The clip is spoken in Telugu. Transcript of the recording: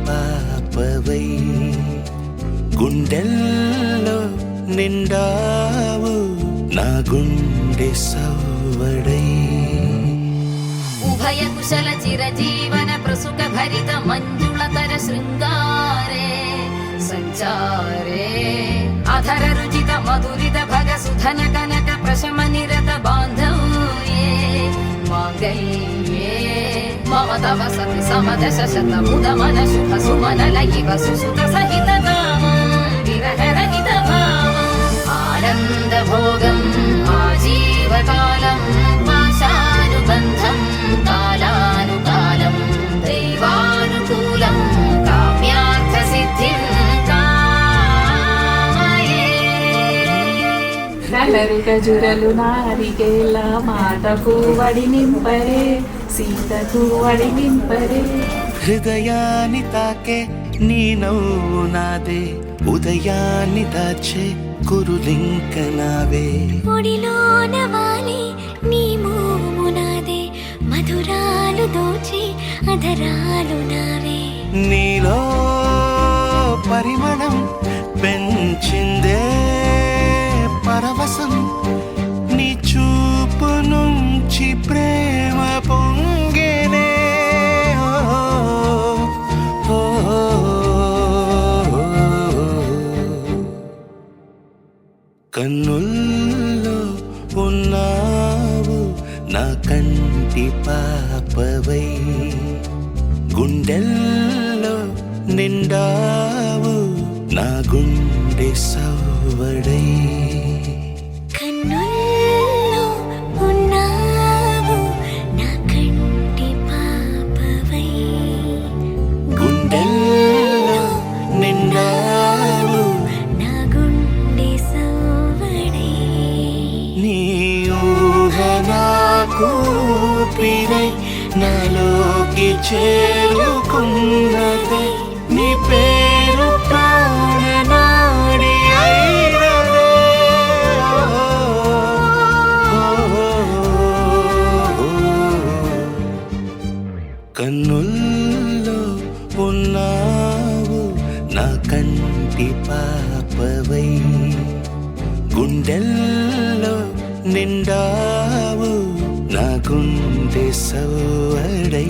పాపవై గుండెల్లో నిండావు నా గుండె సవ్వడై ఉభయ కుశల చిరజీవన ప్రసుక భరిత మంజుళతర శృంగారే సంచారే అధర రుచిత మధురిత భగ సుధన కనక ప్రశమ నిరత బాంధవ్యే మాంగళ్యే మమ తవ సతి సమదశ శత ముద మన శుభ సుమన లయివ సుసుత సహిత కామం విరహ రహిత భావం ఆనంద భోగం ఆజీవకాలం పాశానుబంధం కాలానుకాలం దైవానుకూలం కామ్యార్థ సిద్ధిం నల్లరు ఖజురలు నారికేల మాతకు వడి నింపరే సీతకు వడి నింపరే హృదయాన్ని తాకే నీ నవ్వు నాదే ఉదయాన్ని దాచే కురులింక నావే ఒడిలోన వాలి నీ మోము నాదే మధురాలు దోచి అధరాలు నావే నీలో పరిమళం పెంచిందే పరవశం నీ చూపు నుంచి ప్రేమ పొంగేనే కన్నుల్లో ఉన్నావు నా కంటి పాపవై గుండెల్లో నిండావు నా గుండె సవ్వడై కన్నుల్లో ఉన్నావు నా కంటి పాపవై గుండెల్లో నిండావు నా గుండె సవ్వడై నీ ఊహ నాకు ఊపిరై నాలోకి చేరుకున్నదే నీ పేరు ప్రాణనాడి అయినదే కన్నుల్లో ఉన్నావు నా కంటి పాపవై గుండెల్లో నిండావు నా గుండె సవ్వడై